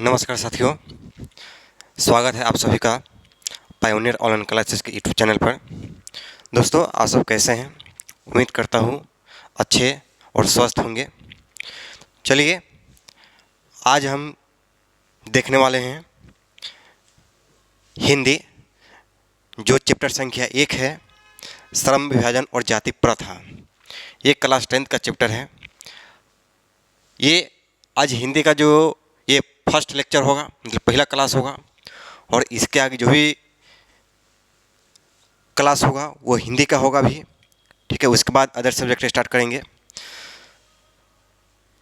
नमस्कार साथियों, स्वागत है आप सभी का पायोनियर ऑनलाइन क्लासेस के यूट्यूब चैनल पर। दोस्तों, आप सब कैसे हैं? उम्मीद करता हूँ अच्छे और स्वस्थ होंगे। चलिए, आज हम देखने वाले हैं हिंदी, जो चैप्टर संख्या 1 है, श्रम विभाजन और जाति प्रथा। ये क्लास 10th का चैप्टर है। ये आज हिंदी का जो ये फर्स्ट लेक्चर होगा, मतलब पहला क्लास होगा, और इसके आगे जो भी क्लास होगा वो हिंदी का होगा भी, ठीक है। उसके बाद अदर सब्जेक्ट स्टार्ट करेंगे।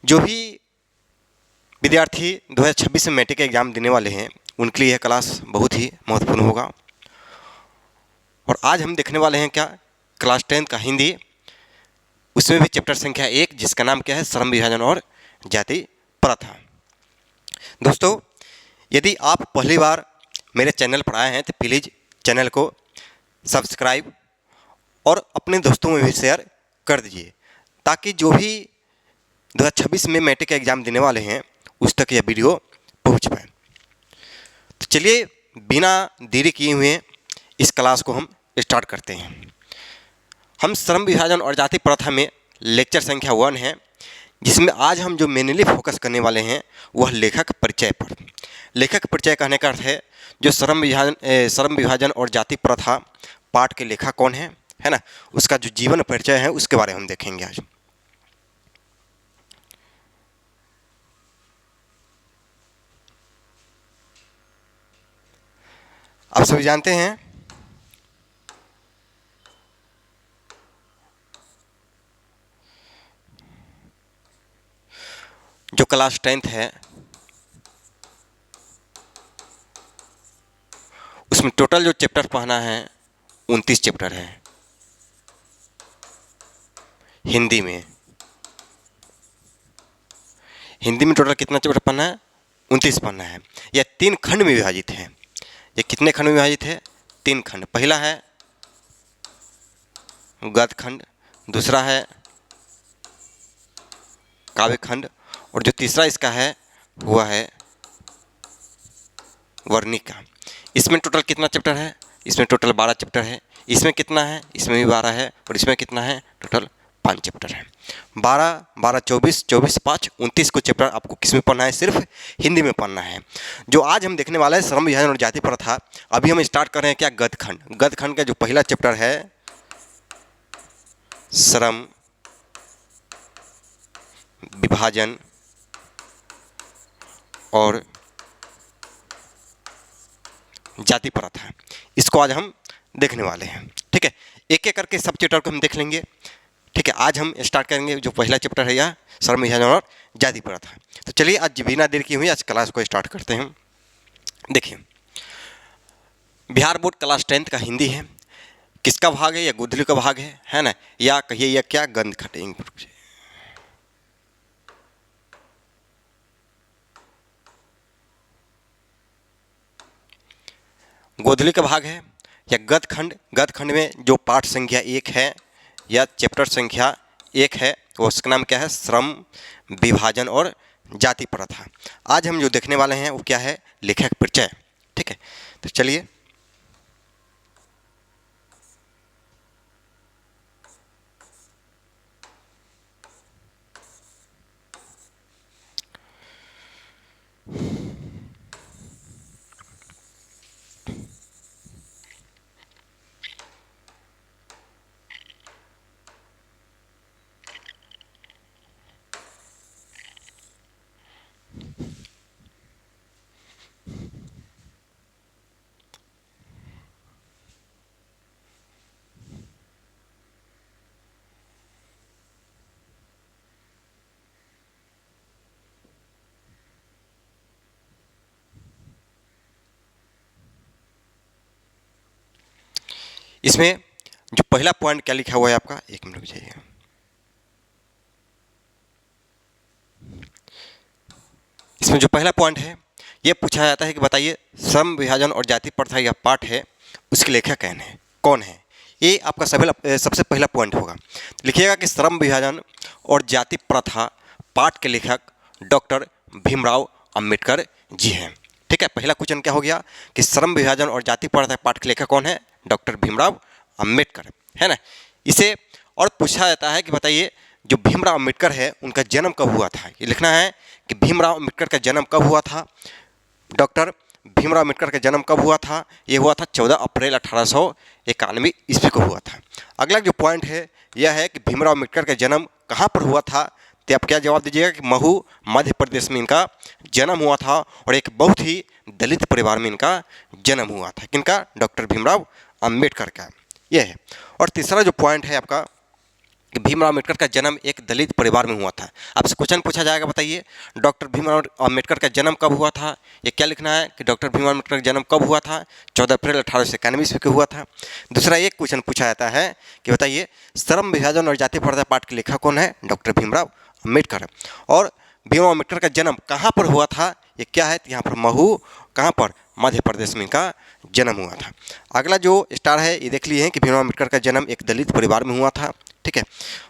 जो भी विद्यार्थी 2026 में मैट्रिक एग्ज़ाम देने वाले हैं, उनके लिए यह क्लास बहुत ही महत्वपूर्ण होगा। और आज हम देखने वाले हैं क्या, क्लास 10 का हिंदी, उसमें भी चैप्टर संख्या 1, जिसका नाम क्या है, श्रम विभाजन और जाति प्रथा। दोस्तों, यदि आप पहली बार मेरे चैनल पर आए हैं तो प्लीज़ चैनल को सब्सक्राइब और अपने दोस्तों में भी शेयर कर दीजिए, ताकि जो भी 2026 में मैट्रिक का एग्ज़ाम देने वाले हैं उस तक यह वीडियो पहुंच पाए। तो चलिए, बिना देरी किए हुए इस क्लास को हम स्टार्ट करते हैं। हम श्रम विभाजन और जाति प्रथा में लेक्चर संख्या 1 है, जिसमें आज हम जो मेनली फोकस करने वाले हैं वह लेखक परिचय पर। लेखक परिचय कहने का अर्थ है जो श्रम विभाजन और जाति प्रथा पाठ के लेखक कौन है ना, उसका जो जीवन परिचय है उसके बारे में हम देखेंगे आज। आप सभी जानते हैं जो क्लास 10th है उसमें टोटल जो चैप्टर पढ़ना है 29 चैप्टर है हिंदी में। हिंदी में टोटल कितना चैप्टर पढ़ना है? 29 पढ़ना है। यह 3 खंड में विभाजित है। ये कितने खंड में विभाजित है? 3 खंड। पहला है गद्य खंड, दूसरा है काव्य खंड, और जो तीसरा इसका है हुआ है वर्णिका। इसमें टोटल कितना चैप्टर है? इसमें टोटल 12 चैप्टर है। इसमें कितना है? इसमें भी 12 है, और इसमें कितना है? टोटल 5 चैप्टर है। 12, 12, 24, 24, 5, 29 को चैप्टर आपको किस में पढ़ना है? सिर्फ हिंदी में पढ़ना है। जो आज हम देखने वाले हैं श्रम विभाजन और जाति प्रथा, अभी हम स्टार्ट कर रहे हैं क्या, गद्य खंड। गद्य खंड का जो पहला चैप्टर है श्रम विभाजन और जाति प्रथा, इसको आज हम देखने वाले हैं, ठीक है। एक एक करके सब चैप्टर को हम देख लेंगे, ठीक है। आज हम स्टार्ट करेंगे जो पहला चैप्टर है यह श्रम विभाजन और जाति प्रथा। तो चलिए, आज बिना देर किए हुए आज क्लास को स्टार्ट करते हैं। देखिए, बिहार बोर्ड क्लास 10th का हिंदी है। किसका भाग है? या गोधली का भाग है ना, या कहिए या क्या, गद्य खंड। गोधली का भाग है या गद्य खंड। गद्य खंड में जो पाठ संख्या 1 है या चैप्टर संख्या 1 है, वो उसका नाम क्या है? श्रम विभाजन और जाति प्रथा। आज हम जो देखने वाले हैं वो क्या है? लेखक परिचय, ठीक है। तो चलिए, इसमें जो पहला पॉइंट क्या लिखा हुआ है आपका, 1 मिनट रुक जाइए। इसमें जो पहला पॉइंट है ये पूछा जाता है कि बताइए श्रम विभाजन और जाति प्रथा यह पाठ है, उसके लेखक कौन है? ये आपका सबसे पहला पॉइंट होगा। लिखिएगा कि श्रम विभाजन और जाति प्रथा पाठ के लेखक डॉक्टर भीमराव अम्बेडकर जी हैं। ठीक है, पहला क्वेश्चन क्या हो गया कि श्रम विभाजन और जाति प्रथा पाठ के लेखक कौन है? डॉक्टर भीमराव अम्बेडकर, है ना। इसे और पूछा जाता है कि बताइए जो भीमराव अम्बेडकर है उनका जन्म कब हुआ था? ये लिखना है कि भीमराव अम्बेडकर का जन्म कब हुआ था। डॉक्टर भीमराव अम्बेडकर का जन्म कब हुआ था? ये हुआ था 14 अप्रैल 1891 ईस्वी को हुआ था। अगला जो पॉइंट है यह है कि भीमराव अम्बेडकर का जन्म कहाँ पर हुआ था? तो आप क्या जवाब दीजिएगा कि महू मध्य प्रदेश में इनका जन्म हुआ था और एक बहुत ही दलित परिवार में इनका जन्म हुआ था। किनका? डॉक्टर भीमराव अम्बेडकर का, यह है। और तीसरा जो पॉइंट है आपका कि भीमराव अम्बेडकर का जन्म एक दलित परिवार में हुआ था। आपसे क्वेश्चन पूछा जाएगा, बताइए डॉक्टर भीमराव अम्बेडकर का जन्म कब हुआ था? ये क्या लिखना है कि डॉक्टर भीमराव अम्बेडकर का जन्म कब हुआ था? 14 अप्रैल 1891 ईस्वी को हुआ था। दूसरा एक क्वेश्चन पूछा जाता है कि बताइए श्रम विभाजन और जाति प्रथा पाठ के लेखक कौन है? डॉक्टर भीमराव अम्बेडकर। और भीमराव अम्बेडकर का जन्म कहाँ पर हुआ था? ये क्या है? यहाँ पर महू, कहाँ पर? मध्य प्रदेश में इनका जन्म हुआ था। अगला जो स्टार है ये देख लिए हैं कि भीमराव अम्बेडकर का जन्म एक दलित परिवार में हुआ था। ठीक है,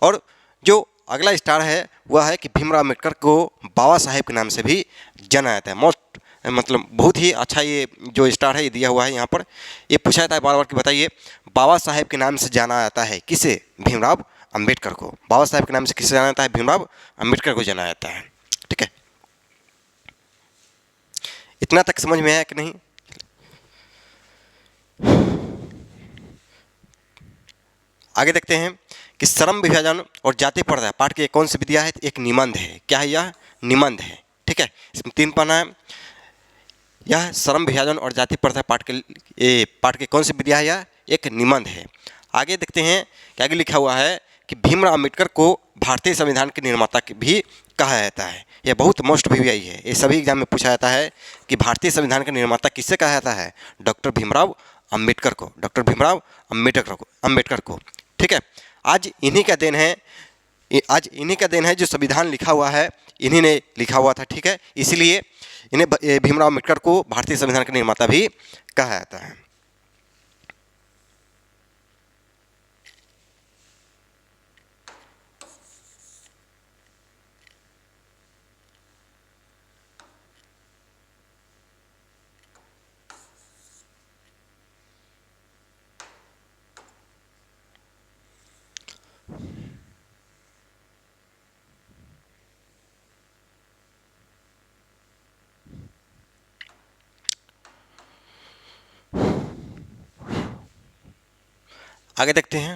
और जो अगला स्टार है वह है कि भीमराव अम्बेडकर को बाबा साहेब के नाम से भी जाना जाता है। मोस्ट मतलब बहुत ही अच्छा ये जो स्टार है ये दिया हुआ है यहाँ पर। ये पूछा जाता है बार बार कि बताइए बाबा साहेब के नाम से जाना जाता है किसे? भीमराव अम्बेडकर को। बाबा साहेब के नाम से किसे जाना जाता है? भीमराव अम्बेडकर को जाना जाता है। ठीक है, इतना तक समझ में आया कि नहीं? आगे देखते हैं कि श्रम विभाजन और जाति प्रथा पाठ की कौन सी विधिया है? एक निबंध है। क्या है यह? निबंध है। ठीक है, इसमें 3 पन्ना है। यह श्रम विभाजन और जाति प्रथा पाठ की कौन सी विधिया है? यह एक निबंध है। आगे देखते हैं कि आगे लिखा हुआ है कि भीमराव अम्बेडकर को भारतीय संविधान के निर्माता भी कहा जाता है। यह बहुत मोस्ट वीवीआई है, ये सभी एग्जाम में पूछा जाता है कि भारतीय संविधान का निर्माता किससे कहा जाता है? डॉक्टर भीमराव अम्बेडकर को। डॉक्टर भीमराव अम्बेडकर को। ठीक है, आज इन्हीं का देन है, आज इन्हीं का देन है जो संविधान लिखा हुआ है इन्हीं ने लिखा हुआ था। ठीक है, इसलिए इन्हें भीमराव अम्बेडकर को भारतीय संविधान के निर्माता भी कहा जाता है। आगे देखते हैं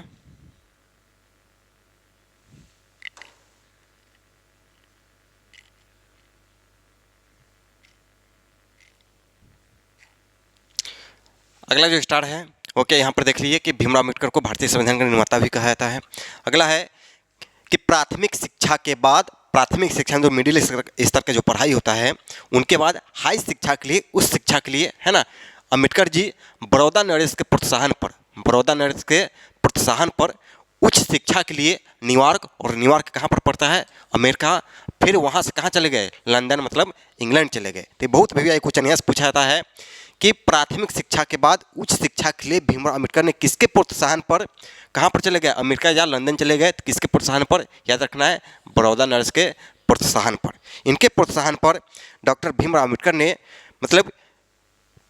अगला जो स्टार है ओके, यहाँ पर देख लीजिए कि भीमराव अम्बेडकर को भारतीय संविधान का निर्माता भी कहा जाता है। अगला है कि प्राथमिक शिक्षा के बाद, प्राथमिक शिक्षा जो मिडिल स्तर का जो पढ़ाई होता है उनके बाद हाई शिक्षा के लिए, उस शिक्षा के लिए, है ना, अम्बेडकर जी बड़ौदा नरेश के प्रोत्साहन पर, बड़ौदा नरेश के प्रोत्साहन पर उच्च शिक्षा के लिए न्यूयॉर्क, और न्यूयॉर्क कहाँ पर पड़ता है? अमेरिका। फिर वहाँ से कहाँ चले गए? लंदन, मतलब इंग्लैंड चले गए। तो बहुत भैया क्वेश्चन यहाँ से पूछा जाता है कि प्राथमिक शिक्षा के बाद उच्च शिक्षा के लिए भीमराव अम्बेडकर ने किसके प्रोत्साहन पर कहाँ पर चले गए? अमेरिका या लंदन चले गए। तो किसके प्रोत्साहन पर? याद रखना है, बड़ौदा नरेश के प्रोत्साहन पर। इनके प्रोत्साहन पर डॉक्टर भीमराव अम्बेडकर ने मतलब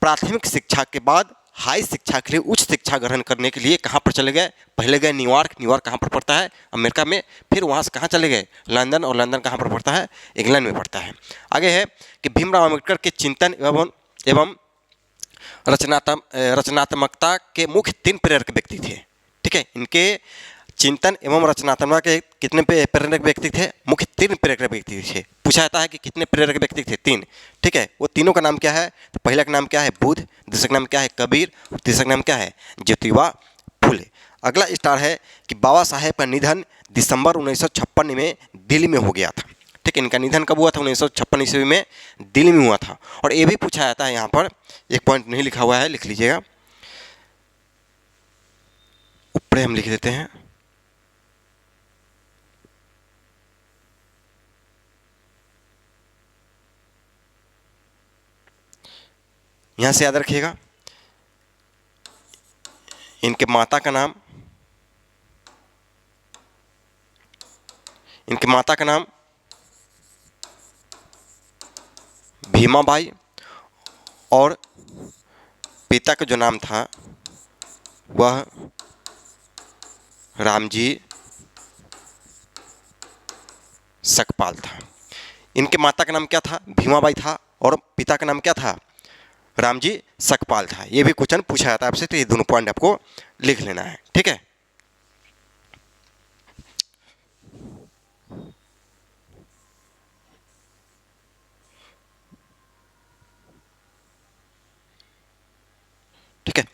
प्राथमिक शिक्षा के बाद हाई शिक्षा के लिए, उच्च शिक्षा ग्रहण करने के लिए कहाँ पर चले गए? पहले गए न्यूयॉर्क। न्यूयॉर्क कहाँ पर पड़ता है? अमेरिका में। फिर वहाँ से कहाँ चले गए? लंदन, और लंदन कहाँ पर पड़ता है? इंग्लैंड में पड़ता है। आगे है कि भीमराव अम्बेडकर के चिंतन एवं रचनात्मकता के मुख्य 3 प्रेरक व्यक्ति थे। ठीक है, इनके चिंतन एवं रचनात्मकता के कितने प्रेरक व्यक्ति थे? मुख्य 3 प्रेरक व्यक्ति थे। पूछा जाता है कि कितने प्रेरक व्यक्ति थे? 3। ठीक है, वो तीनों का नाम क्या है? तो पहला का नाम क्या है? बुद्ध। दूसरे का नाम क्या है? कबीर। और तीसरा का नाम क्या है? ज्योतिबा फुले। अगला स्टार है कि बाबा साहेब का निधन दिसंबर 1956 में दिल्ली में हो गया था। ठीक है, इनका निधन कब हुआ था? 1956 ईस्वी में दिल्ली में हुआ था। और ये भी पूछा जाता है, यहाँ पर एक पॉइंट नहीं लिखा हुआ है, लिख लीजिएगा, ऊपर हम लिख देते हैं। यहाँ से याद रखिएगा, इनके माता का नाम, इनके माता का नाम भीमाबाई और पिता का जो नाम था वह रामजी सकपाल था। इनके माता का नाम क्या था? भीमाबाई था और पिता का नाम क्या था? रामजी सकपाल था। ये भी क्वेश्चन पूछा जाता है आपसे, तो ये दोनों पॉइंट आपको लिख लेना है, ठीक है। ठीक है।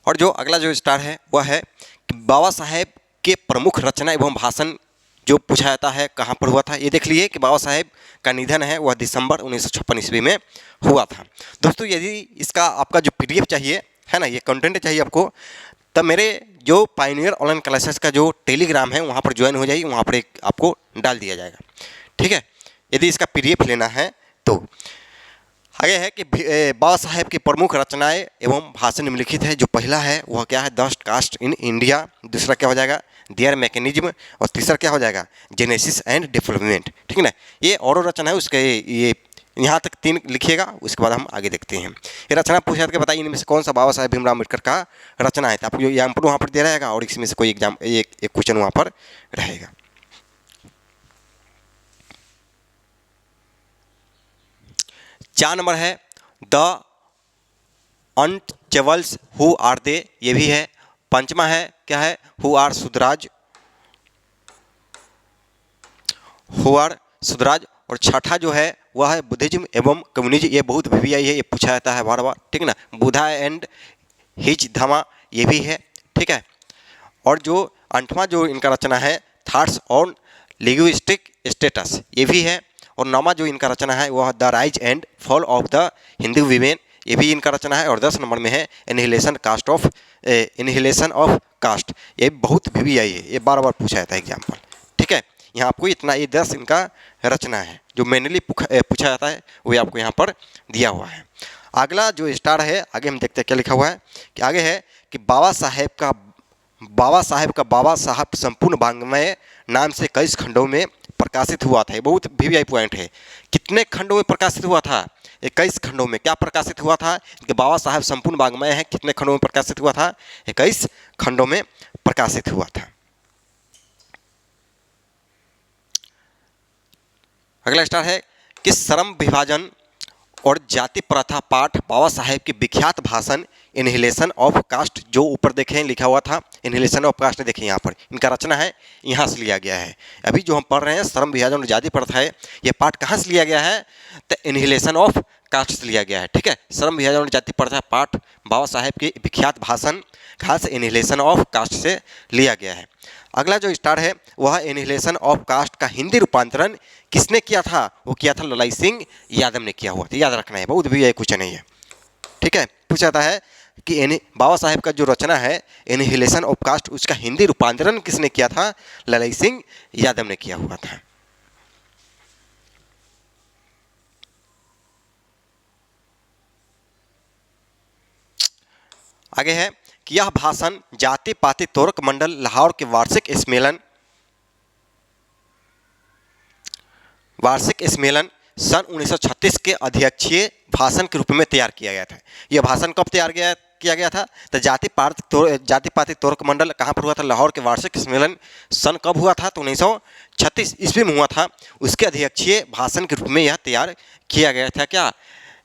और जो अगला जो स्टार है वह है कि बाबा साहेब के प्रमुख रचना एवं भाषण जो पूछा जाता है कहाँ पर हुआ था। ये देख लीजिए कि बाबा साहेब का निधन है वह दिसंबर 1956 ईस्वी में हुआ था। दोस्तों यदि इसका आपका जो पीडीएफ चाहिए है ना, ये कंटेंट चाहिए आपको, तब मेरे जो पायनियर ऑनलाइन क्लासेस का जो टेलीग्राम है वहाँ पर ज्वाइन हो जाइए, वहाँ पर एक आपको डाल दिया जाएगा, ठीक है। यदि इसका पीडीएफ लेना है तो आगे है कि बाबा साहेब की प्रमुख रचनाएं एवं भाषण निम्नलिखित है। जो पहला है वह क्या है? The caste in India. दूसरा क्या हो जाएगा? Their mechanism. और तीसरा क्या हो जाएगा? जेनेसिस एंड डेवलपमेंट, ठीक है ना। ये और रचना है उसके, ये यहाँ तक 3 लिखिएगा, उसके बाद हम आगे देखते हैं। ये रचना पूछा के बताइए इनमें से कौन सा बाबा साहेब भीमराव अम्बेडकर का रचना है। तो आपको एग्जाम्पल वहाँ पर दे रहेगा और इसमें से कोई एग्जाम एक क्वेश्चन वहाँ पर रहेगा। 4 नंबर है the untouchables who are they, ये भी है। 5वां है क्या है? Who are Sudhraj, who are Sudhraj. और 6ठा जो है वह है बुद्धिज्म एवं कम्युनिज्म। ये बहुत VVI है, ये पूछा जाता है बार बार, ठीक ना। बुद्धा एंड हिज धमा, ये भी है, ठीक है। और जो 8वां जो इनका रचना है थॉट्स ऑन लिंग्विस्टिक स्टेटस, ये भी है। और 9वां जो इनका रचना है वह the rise and fall of the Hindu women, ये भी इनका रचना है। और 10 नंबर में है इनहिलेशन ऑफ कास्ट, ये बहुत VVI है, ये बार बार पूछा जाता है एग्जाम्पल, ठीक है। यहाँ आपको इतना, ये 10 इनका रचना है जो मेनली पूछा जाता है, वो आपको यहाँ पर दिया हुआ है। अगला जो स्टार है, आगे हम देखते हैं क्या लिखा हुआ है। कि आगे है कि बाबा साहेब का बाबा साहब संपूर्ण वाङ्मय नाम से 21 खंडों में प्रकाशित हुआ था। ये बहुत VVI पॉइंट है। कितने खंडों में प्रकाशित हुआ था? 21 खंडों में। क्या प्रकाशित हुआ था? कि बाबा साहब संपूर्ण वाङ्मय है, कितने खंडों में प्रकाशित हुआ था? 21 खंडों में प्रकाशित हुआ था। अगला स्टार है कि श्रम विभाजन और जाति प्रथा पाठ बाबा साहेब के विख्यात भाषण इनहिलेशन ऑफ कास्ट, जो ऊपर देखें लिखा हुआ था इनहिलेशन ऑफ कास्ट, देखिए यहाँ पर इनका रचना है, यहाँ से लिया गया है। अभी जो हम पढ़ रहे हैं श्रम विभाजन और जाति प्रथा है, ये पाठ कहाँ से लिया गया है? तो इनहिलेशन ऑफ कास्ट से लिया गया है, ठीक है। श्रम विभाजन और जाति प्रथा पाठ बाबा साहेब के विख्यात भाषण खास इनहिलेशन ऑफ कास्ट से लिया गया है। अगला जो स्टार है वह इनहिलेशन ऑफ कास्ट का हिंदी रूपांतरण किसने किया था? वो किया था ललाई सिंह यादव ने किया हुआ था, याद रखना है, बहुत भी यह कुछ नहीं है, ठीक है। पूछा जाता है कि बाबा साहेब का जो रचना है इनहिलेशन ऑफ कास्ट, उसका हिंदी रूपांतरण किसने किया था? ललाई सिंह यादव ने किया हुआ था। आगे है कि यह भाषण जाति पाति तोरक मंडल लाहौर के वार्षिक सम्मेलन सन 1936 के अध्यक्षीय भाषण के रूप में तैयार किया गया था। यह भाषण कब किया गया था? तो जाति पाति तोरक मंडल कहाँ पर हुआ था? लाहौर के वार्षिक सम्मेलन सन कब हुआ था? तो 1936 ईस्वी में हुआ था। उसके अध्यक्षीय भाषण के रूप में यह तैयार किया गया था। क्या?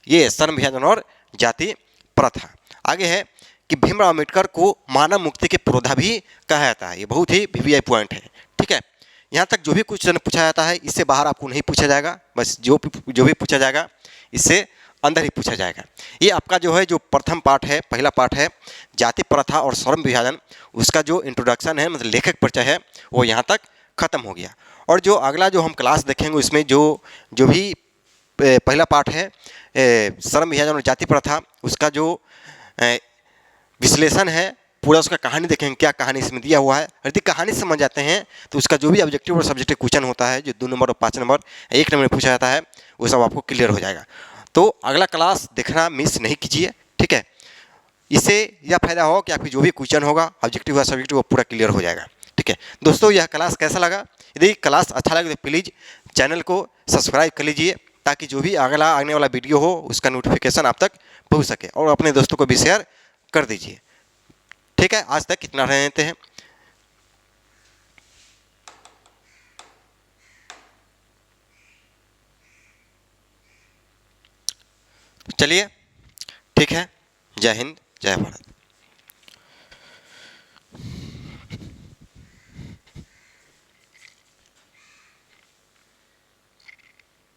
ये श्रम विभाजन और जाति प्रथा। आगे है कि भीमराव अम्बेडकर को मानव मुक्ति के पुरोधा भी कहा जाता है। ये बहुत ही VVI पॉइंट है, ठीक है। यहाँ तक जो भी क्वेश्चन पूछा जाता है इससे बाहर आपको नहीं पूछा जाएगा, बस जो भी पूछा जाएगा इससे अंदर ही पूछा जाएगा। ये आपका जो है जो प्रथम पार्ट है, पहला पार्ट है जाति प्रथा और श्रम विभाजन, उसका जो इंट्रोडक्शन है मतलब लेखक परिचय है वो यहाँ तक खत्म हो गया। और जो अगला जो हम क्लास देखेंगे उसमें जो भी पहला पार्ट है श्रम विभाजन और जाति प्रथा, उसका जो विश्लेषण है पूरा, उसका कहानी देखेंगे क्या कहानी इसमें दिया हुआ है। यदि कहानी समझ जाते हैं तो उसका जो भी ऑब्जेक्टिव और सब्जेक्टिव क्वेश्चन होता है जो 2 नंबर और 5 नंबर 1 नंबर में पूछा जाता है वो सब आपको क्लियर हो जाएगा। तो अगला क्लास देखना मिस नहीं कीजिए, ठीक है। इससे यह फायदा हो कि आपकी जो भी क्वेश्चन होगा ऑब्जेक्टिव और सब्जेक्टिव वो पूरा क्लियर हो जाएगा, ठीक है। दोस्तों यह क्लास कैसा लगा? यदि क्लास अच्छा लगे तो प्लीज़ चैनल को सब्सक्राइब कर लीजिए, ताकि जो भी अगला आने वाला वीडियो हो उसका नोटिफिकेशन आप तक पहुंच सके, और अपने दोस्तों को भी शेयर कर दीजिए। ठीक है, आज तक इतना रह लेते हैं। चलिए, ठीक है, जय हिंद, जय भारत।